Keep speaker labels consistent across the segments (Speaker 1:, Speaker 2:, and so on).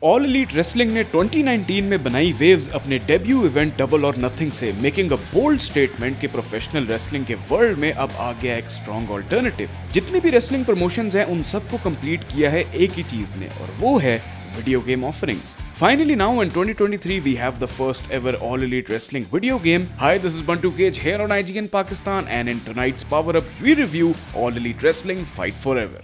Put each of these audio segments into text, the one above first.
Speaker 1: All elite wrestling ने 2019 में बनाई वेव्स अपने डेब्यू इवेंट डबल और नथिंग से, मेकिंग अ बोल्ड स्टेटमेंट कि प्रोफेशनल रेसलिंग के वर्ल्ड में अब आ गया एक स्ट्रॉन्ग ऑल्टरनेटिव। जितनी भी रेसलिंग प्रमोशंस हैं उन सबको कंप्लीट किया है एक ही चीज ने, और वो है video game offerings. Finally now in 2023 we have the first ever All Elite Wrestling video game. Hi, this is Bantu Cage here on IGN Pakistan, and in tonight's Power Up we review All Elite Wrestling Fight Forever.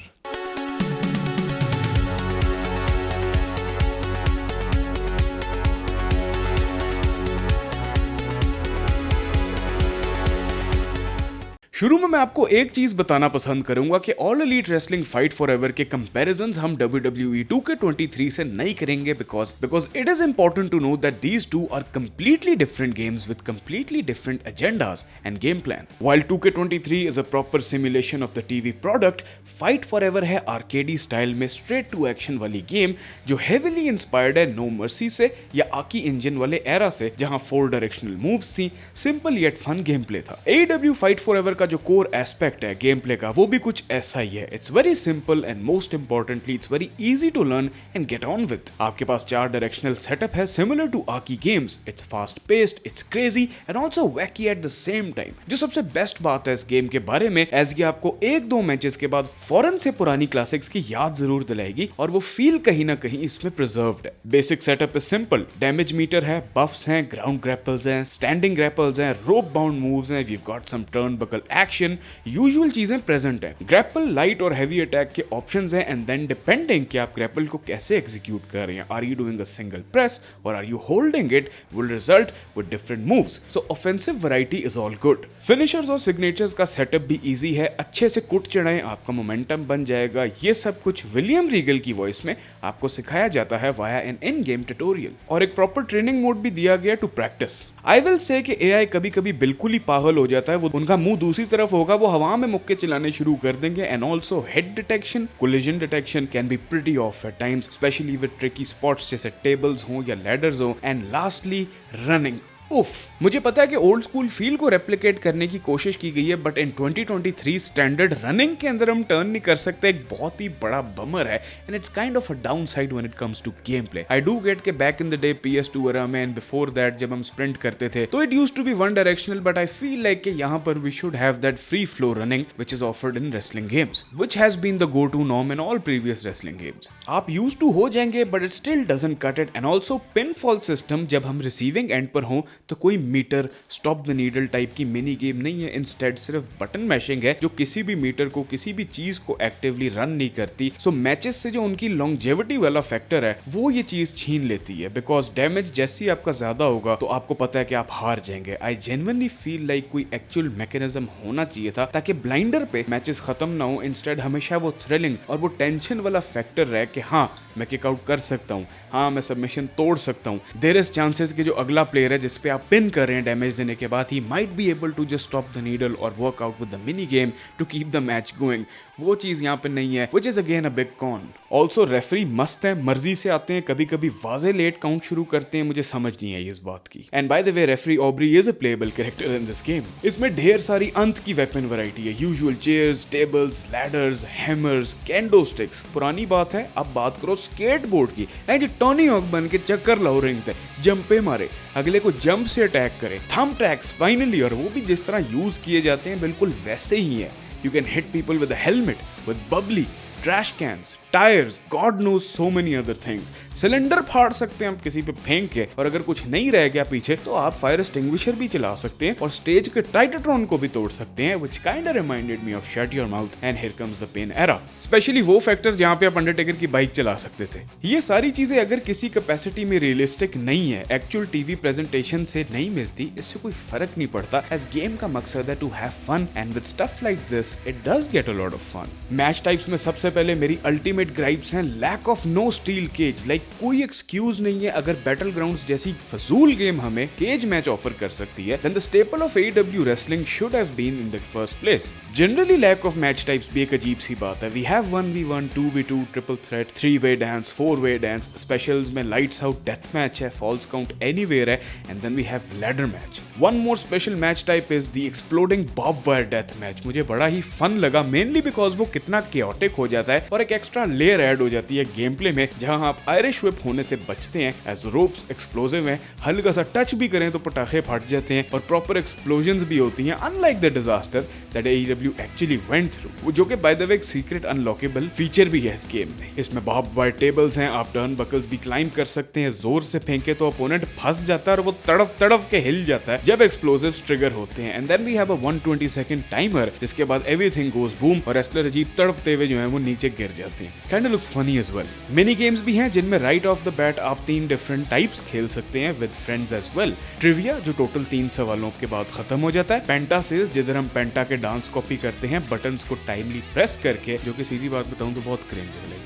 Speaker 1: शुरू में मैं आपको एक चीज बताना पसंद करूंगा कि all elite wrestling fight forever के कंपैरिजंस हम WWE 2K23 से नहीं करेंगे because it is important to know that these two are completely different games with completely different agendas and game plan. While 2K23 is a proper simulation of the TV product, Fight Forever है arcade style में straight to action वाली game जो heavily inspired है no mercy से या AKI engine वाले era से, जहां 4 डायरेक्शनल मूव्स थी, simple yet fun game play था। AEW फाइट फॉरएवर का जो कोर एस्पेक्ट है गेम प्ले का वो भी कुछ ऐसा ही है। It's very simple and most importantly it's very easy to learn and get on with. आपके पास 4 डायरेक्शनल सेटअप है similar to AKI games. It's fast paced, it's crazy and also wacky at the same time. जो सबसे best बात है इस game के बारे में, एज ये आपको 1-2 मैचेस के बाद फौरन से पुरानी क्लासिक्स की याद जरूर दिलाएगी, और वो फील कहीं ना कहीं इसमें प्रिजर्व्ड है। Basic setup is simple, damage meter है, बफ्स हैं, ग्राउंड ग्रैपल्स हैं, स्टैंडिंग ग्रैपल्स हैं, रोप बाउंड मूव्स हैं, we have got some turnbuckle action, usual चीजें प्रेजेंट हैं। ग्रैपल, लाइट और हैवी अटैक के ऑप्शंस हैं, एंड देन डिपेंडिंग कि आप ग्रैपल को कैसे एग्जीक्यूट कर रहे हैं, are you doing a single press और are you holding it, will result with different moves. So offensive variety is all good. Finishers और सिग्नेचर्स का सेटअप भी इजी है, अच्छे से कुट चढ़ाएं, आपका मोमेंटम बन जाएगा। ये सब कुछ विलियम रीगल की वॉइस में आपको सिखाया जाता है via an in game tutorial, और एक प्रॉपर ट्रेनिंग मोड भी दिया गया to practice. I will say कि एआई कभी कभी बिल्कुल ही पागल हो जाता है, वो उनका मुंह दूसरी तरफ होगा, वो हवा में मुक्के चलाने शुरू कर देंगे, and also head detection, collision detection can be pretty off at times, especially with tricky spots जैसे टेबल्स हो या लैडर्स हो, एंड लास्टली रनिंग। उफ, मुझे पता है कि ओल्ड स्कूल फील को रेप्लिकेट करने की कोशिश की गई है, बट इन 2023 स्टैंडर्ड रनिंग के अंदर हम टर्न नहीं कर सकते, एक बहुत ही बड़ा बमर है, and it's kind of a downside when it comes to gameplay. I do get के back in the day PS2 era में एंड बिफोर दैट जब हम स्प्रिंट करते थे तो it used to be one directional, but I feel like कि यहाँ पर we should have that free flow running which is offered in wrestling games, which has been the go to norm in all previous wrestling games. आप used to हो जाएंगे but it still doesn't cut it, and also pin fall system, जब हम receiving end पर हों तो कोई meter stop the needle type की मिनी गेम नहीं है, इंस्टेड सिर्फ बटन मैशिंग है जो किसी भी मीटर को, किसी भी चीज को एक्टिवली रन नहीं करती। सो मैचेस से जो उनकी लॉन्जेविटी वाला फैक्टर है वो ये चीज छीन लेती है, बिकॉज डैमेज जैसे ही आपका ज्यादा होगा तो आपको पता है कि आप हार जाएंगे। आई जेन्युइनली फील लाइक कोई एक्चुअल मैकेनिज्म होना चाहिए था ताकि ब्लाइंडर पे मैचेस खत्म ना हो, इंस्टेड हमेशा वो थ्रिलिंग और वो टेंशन वाला फैक्टर रहे कि हाँ मैं किक आउट कर सकता हूँ, हाँ मैं सबमिशन तोड़ सकता हूँ। देयर इज चांसेस कि जो अगला प्लेयर है जिसपे आप पिन कर रहे हैं डैमेज देने के बाद, he might be able to just stop the needle और work out with the mini game to keep the match going. वो चीज यहाँ पे नहीं है, which is again a big con. Also referee मस्त है, मर्जी से आते हैं, कभी कभी वाजे लेट काउंट शुरू करते हैं, मुझे समझ नहीं आई इस बात की। And by the way referee Aubree is a playable character in this game. इसमें ढेर सारी अंत की वेपन वैरायटी है, usual chairs, tables, ladders, hammers, can do sticks. पुरानी बात है, अब बात करो स्केटबोर्ड की, जो टॉनी हॉक बन के चक्कर लाओ रिंग पे, जंपे मारे, अगले को जंप से अटैक करे, थंब ट्रैक्स फाइनली, और वो भी जिस तरह यूज किए जाते हैं बिल्कुल वैसे ही है। You can hit people with a helmet, with बबली, trash cans, tires, God knows so many other things. Cylinder फाड़ सकते हैं आप किसी पे फेंक के, और अगर कुछ नहीं रह गया पीछे तो आप फायर एक्सटिंग्विशर भी चला सकते हैं, और स्टेज के टाइटरट्रॉन को भी तोड़ सकते हैं, which kind reminded me of shut your mouth and here comes the pain era. Especially वो फैक्टर जहां पे आप अंडरटेकर की बाइक चला सकते थे। ये सारी चीजें अगर किसी कैपेसिटी में रियलिस्टिक नहीं है, एक्चुअल टीवी प्रेजेंटेशन से नहीं मिलती, इससे कोई फर्क नहीं पड़ता, एज गेम का मकसद है to have fun, and with stuff like this it does get a lot of fun. Match types में सबसे पहले मेरी अल्टीमेट ग्राइप्स हैं lack of no steel cage. Like कोई एक्सक्यूज नहीं है अगर बैटल ग्राउंड्स जैसी फजूल गेम हमें केज मैच ऑफर कर सकती है, then the staple of AEW wrestling should have been in the first place. Generally lack of match types भी एक अजीब सी बात है। We have 1v1, 2v2, triple threat, 3-way dance, 4-way dance, specials में lights out death match है, falls count anywhere है, and then we have ladder match. One more special match type is the exploding barbed wire death match. मुझे बड़ा ही fun लगा, mainly because वो कितना chaotic हो जाता है और एक एक्स्ट्रा लेयर ऐड हो जाती है गेम प्ले में, जहां आप आयरिश व्हिप होने से बचते हैं एज रोप्स एक्सप्लोसिव हैं, हल्का सा टच भी करें तो पटाखे फट जाते हैं और प्रॉपर एक्सप्लोजंस भी होती हैं, unlike the disaster that AEW actually went through, जो कि बाय द वे एक सीक्रेट अनलॉकेबल फीचर भी है इस गेम में। इसमें बार्ब वायर टेबल्स हैं, आप टर्न बकल्स भी क्लाइंब कर सकते हैं, जोर से फेंके तो अपोनेंट फंस जाता है और वो तड़फ तड़फ के हिल जाता है जब एक्सप्लोसिव्स ट्रिगर होते हैं। And then we have a 120 second timer, जिसके बाद एवरीथिंग गोज बूम और रेसलर अजीब तड़पते हुए जो है वो नीचे गिर जाते हैं। Kind of looks funny as well. Mini games भी हैं जिनमें राइट ऑफ द बैट आप 3 डिफरेंट टाइप्स खेल सकते हैं with friends as well. Trivia, जो टोटल 3 सवालों के बाद खत्म हो जाता है। पेंटा सेल्स, जिधर हम पेंटा के डांस कॉपी करते हैं बटन्स को टाइमली प्रेस करके, जो कि सीधी बात बताऊं तो बहुत क्रिंज है,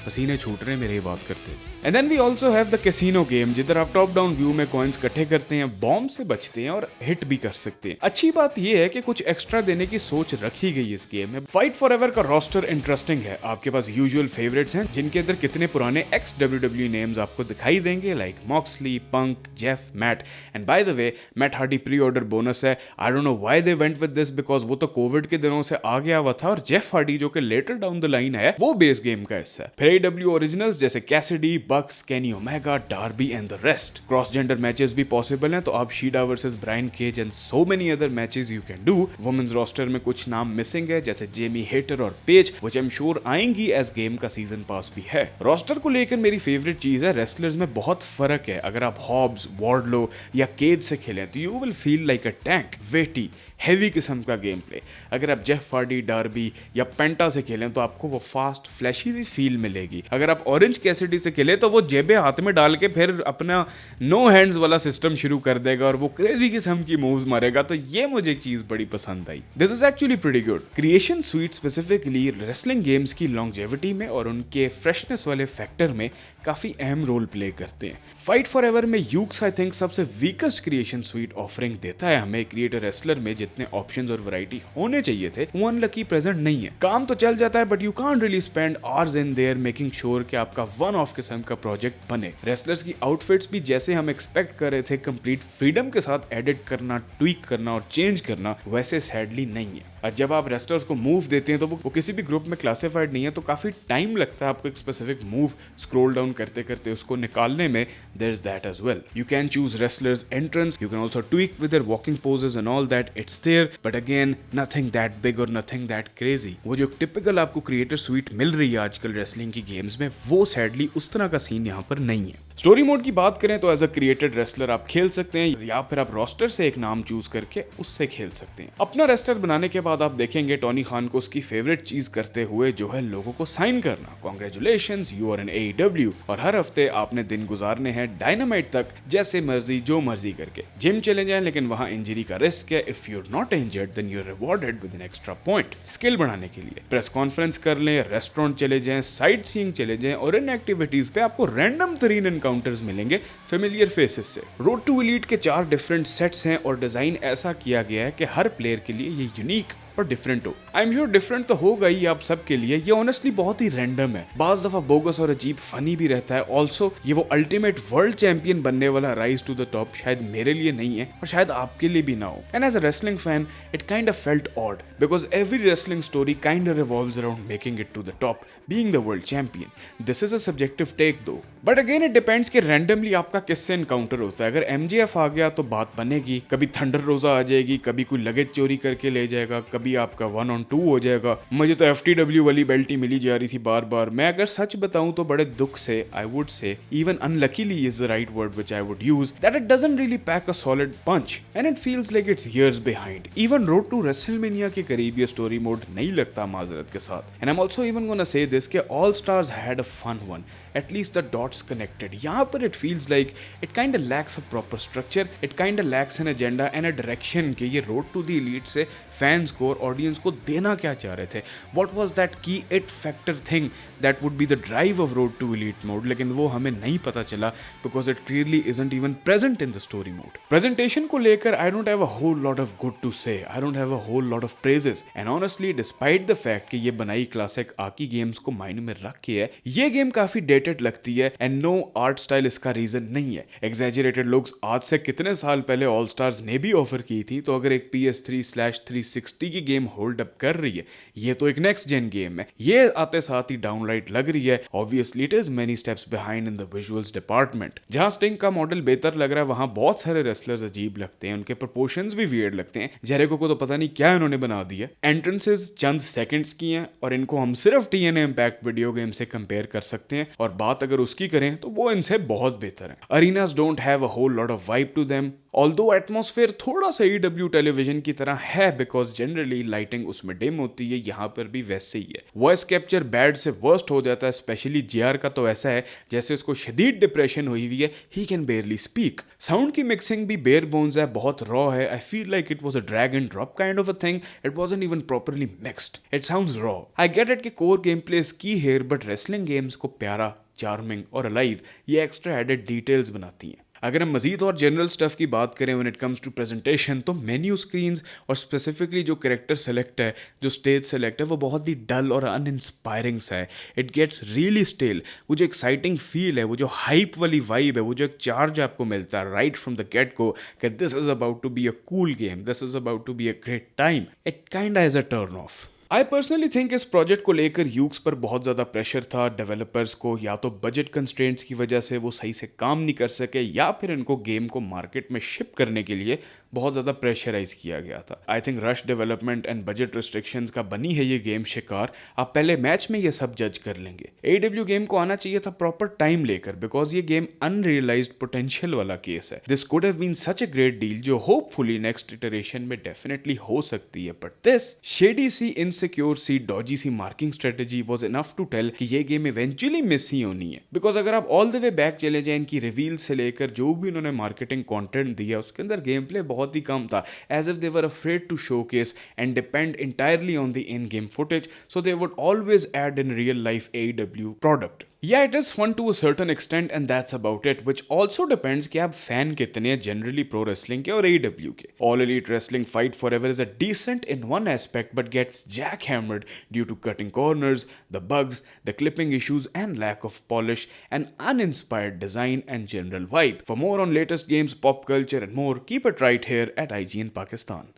Speaker 1: पसीने छूट रहे हैं मेरे ये बात करते। And then we also have the casino game, जिधर आप टॉप डाउन व्यू में कॉइन्स इकट्ठे करते हैं, बॉम्ब से बचते हैं और हिट भी कर सकते हैं। अच्छी बात यह है कि कुछ एक्स्ट्रा देने की सोच रखी गई है इस गेम में। फाइट फॉर एवर का रोस्टर इंटरेस्टिंग है। आपके पास यूजुअल फेवरेट्स हैं, जिनके अंदर कितने पुराने एक्स WWE नेम्स आपको दिखाई देंगे, like Moxley, Punk, Jeff, Matt. And by the way, Matt Hardy pre order bonus है। I don't know why they went with this, because वो तो कोविड के दिनों से आ गया हुआ था, और जेफ हार्डी जो कि लेटर डाउन द लाइन है, वो बेस गेम का हिस्सा है। फिर AEW ओरिजिनल्स जैसे Cassidy, Bucks, Kenny Omega, Darby and the rest. Cross gender matches भी पॉसिबल हैं, तो आप Shida versus Brian Cage and so many other matches you can do. Women's roster में कुछ नाम मिसिंग है, जैसे जेमी हेटर और Paige, which I am sure आएंगी एज गेम का सीजन पास भी है। रोस्टर को लेकर मेरी फेवरेट चीज है, रेसलर्स में बहुत फर्क है। अगर आप हॉब्स, वार्डलो या केज से खेलें तो you will feel like a tank, weighty, heavy किस्म का गेम प्ले। अगर आप जेफ हार्डी, डार्बी या पेंटा से खेलें तो आपको वो फास्ट फ्लैशी सी फील मिलेगी। अगर आप ऑरेंज कैसिडी से खेलें तो वो जेबे हाथ में डाल के फिर अपना नो हैंड्स वाला सिस्टम शुरू कर देगा और वो क्रेजी किस्म की मूव्स मारेगा, तो ये मुझे एक चीज बड़ी पसंद आई। This is actually pretty good. Creation suite specifically wrestling games की लॉन्जेविटी में और उनके फ्रेशनेस वाले फैक्टर में काफी अहम रोल प्ले करते हैं। फाइट फॉर एवर में यूक्स आई थिंक सबसे वीकेस्ट क्रिएशन स्वीट ऑफरिंग देता है हमें। क्रिएटर रेसलर में जितने ऑप्शंस और वैरायटी होने चाहिए थे, वो अनलकी प्रेजेंट नहीं है। काम तो चल जाता है, but you can't really spend hours in their making sure कि आपका वन ऑफ किस्म का प्रोजेक्ट बने। रेसलर्स की आउटफिट्स भी जैसे हम एक्सपेक्ट कर रहे थे, कंप्लीट फ्रीडम के साथ एडिट करना, ट्वीक करना और चेंज करना, वैसे सैडली नहीं है। और जब आप रेसलर्स को मूव देते हैं तो वो किसी भी ग्रुप में क्लासिफाइड नहीं है, तो काफी टाइम लगता है आपको एक स्पेसिफिक मूव स्क्रॉल डाउन करते करते उसको निकालने में। There is that as well. You can choose wrestlers entrance, you can also tweak with their walking poses and all that, it's there, but again nothing that big और nothing that crazy. वो जो typical आपको creator sweet मिल रही है आजकल wrestling की games में, वो सैडली उस तरह का सीन यहाँ पर नहीं है। स्टोरी मोड की बात करें तो एज अ क्रिएटेड रेसलर आप खेल सकते हैं, या फिर आप रोस्टर से एक नाम चूज करके उससे खेल सकते हैं। अपना रेसलर बनाने के बाद आप देखेंगे टोनी खान को उसकी फेवरेट चीज करते हुए, जो है लोगों को साइन करना। Congratulations, you are an AEW। और हर हफ्ते आपने दिन गुजारने हैं डायनामाइट तक, जैसे मर्जी जो मर्जी करके। जिम चले जाएं, लेकिन वहां इंजरी का रिस्क है। If you are not injured then you are rewarded with an extra point skill बढ़ाने के लिए। प्रेस कॉन्फ्रेंस कर लें, रेस्टोरेंट चले जाएं, साइट सीइंग चले जाएं, और इन एक्टिविटीज पे आपको रैंडम तरीन एनकाउंटर्स मिलेंगे फेमिलियर फेसेस से। रोड टू एलीट के 4 डिफरेंट सेट्स हैं और डिजाइन ऐसा किया गया है कि हर प्लेयर के लिए ये यूनिक और डिफरेंट हो। आई एम श्योर डिफरेंट तो होगा ही आप सबके लिए। ये ऑनेस्टली बहुत ही रैंडम है, बाज दफा बोगस और अजीब फनी भी रहता है। ऑल्सो ये वो अल्टीमेट वर्ल्ड चैंपियन बनने वाला राइज टू द टॉप शायद मेरे लिए नहीं है, और शायद आपके लिए भी ना हो। And as a wrestling fan it kind of felt odd, because every wrestling story kind of revolves around making it to the top, being the world champion. This is a subjective take though, but again it depends कि randomly आपका किससे encounter होता है। अगर MJF आ गया तो बात बनेगी, कभी थंडर रोजा आ जाएगी, कभी कोई लगेज चोरी करके ले जाएगा, कभी आपका 1-on-2 हो जाएगा। मुझे तो FTW वाली बेल्ट ही मिली जा रही थी बार बार। मैं अगर सच बताऊं तो बड़े दुख से I would say, even unluckily is the right word which I would use, that it doesn't really pack a solid punch and it feels like it's years behind. Even road to WrestleMania के करीब ये story mode नहीं लगता माजरत के साथ। And I am also even gonna say this कि all stars had a fun one, at least the dots connected. यहाँ पर it feels like it kind of lacks a proper structure, it kind of lacks an agenda and a direction कि ये road to the elite से fans को और audience को देना क्या चाह रहे थे. What was that key it factor thing that would be the drive of road to elite mode, लेकिन वो हमें नहीं पता चला because it clearly isn't even present in the story mode. Presentation को लेकर I don't have a whole lot of good to say, I don't have a whole lot of praises, and honestly despite the fact कि ये बनाई classic आकी games को मायने में रख के है, ये गेम काफी डेटेड लगती है एंड नो आर्ट स्टाइल इसका रीजन नहीं है. एग्जैजरेटेड लुक्स आज से कितने साल पहले ऑल स्टार्स ने भी ऑफर की थी, तो अगर एक PS3/360 360 की गेम होल्ड अप कर रही है, ये तो एक नेक्स्ट जेन गेम है, ये आते साथ ही डाउनलाइट लग रही है। Obviously it is many steps behind in the visuals department. जहां स्टिंग का मॉडल बेहतर लग रहा है, वहां बहुत सारे रेसलर्स अजीब लगते हैं, उनके प्रोपोर्शंस भी वियर्ड लगते हैं। जेरिको को तो पता नहीं क्या इन्होंने बना दिया। एंट्रेंसेस चंद सेकंड्स की हैं और इनको हम सिर्फ TNA इम्पैक्ट वीडियो गेम से कंपेयर कर सकते हैं, और बात अगर उसकी करें तो वो इनसे बहुत बेहतर है। Arenas don't have a whole lot of vibe to them, although atmosphere थोड़ा सा AEW टेलीविजन की तरह है, बिकॉज जनरली लाइटिंग उसमें डिम होती है, यहाँ पर भी वैसे ही है। वॉइस कैप्चर बैड से वर्स्ट हो जाता है, स्पेशली JR का तो ऐसा है जैसे उसको शदीद डिप्रेशन हुई हुई है, ही कैन बेयरली स्पीक। साउंड की मिक्सिंग भी बेयर बोन्स है, बहुत रॉ है। आई feel like it was a drag and drop kind of a thing, it wasn't even properly mixed, it sounds raw. I get it कि core game play is की here, but wrestling games को प्यारा, charming और alive ये extra added details बनाती हैं। अगर हम मजीद और जनरल स्टफ की बात करें when it comes to presentation, तो मेन्यू स्क्रीन्स और स्पेसिफिकली जो कैरेक्टर सेलेक्ट है, जो स्टेज सेलेक्ट है, वो बहुत ही डल और अनइंस्पायरिंग सा है। It gets really stale. वो जो एक्साइटिंग फील है, वो जो हाइप वाली वाइब है, वो जो एक चार्ज आपको मिलता है right from the get go कि this is about to be a cool game, this is about to be a great time, it kinda is a turn off. I personally think इस project को लेकर Yuke's पर बहुत ज़्यादा pressure था। Developers को या तो बजट कंस्ट्रेंट्स की वजह से वो सही से काम नहीं कर सके, या फिर इनको गेम को मार्केट में शिप करने के लिए बहुत ज़्यादा प्रेशराइज किया गया था। I think rush development and budget restrictions का बनी है ये गेम शिकार। आप पहले मैच में ये सब जज कर लेंगे। AEW गेम को आना चाहिए था प्रॉपर टाइम लेकर, बिकॉज ये गेम अनरियलाइज्ड पोटेंशियल वाला केस है। This could have been such a great deal जो होपफुली नेक्स्ट इटरेशन में डेफिनेटली हो सकती है, बट दिस शेडी सी, इनसिक्योर सी, डॉजी सी marketing strategy was enough to tell कि ये गेम इवेंचुअली मिस ही होनी है। बिकॉज अगर आप ऑल द वे बैक चले जाए इनकी रिवील से लेकर जो भी उन्होंने मार्केटिंग कंटेंट दिया, उसके अंदर गेम प्ले बहुत ही कम था, as if they were afraid to showcase and depend entirely on the in-game footage, so they would always add in real life AEW product. Yeah, it is fun to a certain extent and that's about it, which also depends कि आप fan कितने हैं generally pro wrestling के और AEW के। All Elite Wrestling Fight Forever is a decent in one aspect but gets jackhammered due to cutting corners, the bugs, the clipping issues and lack of polish and uninspired design and general vibe. For more on latest games, pop culture and more, keep it right here at IGN Pakistan.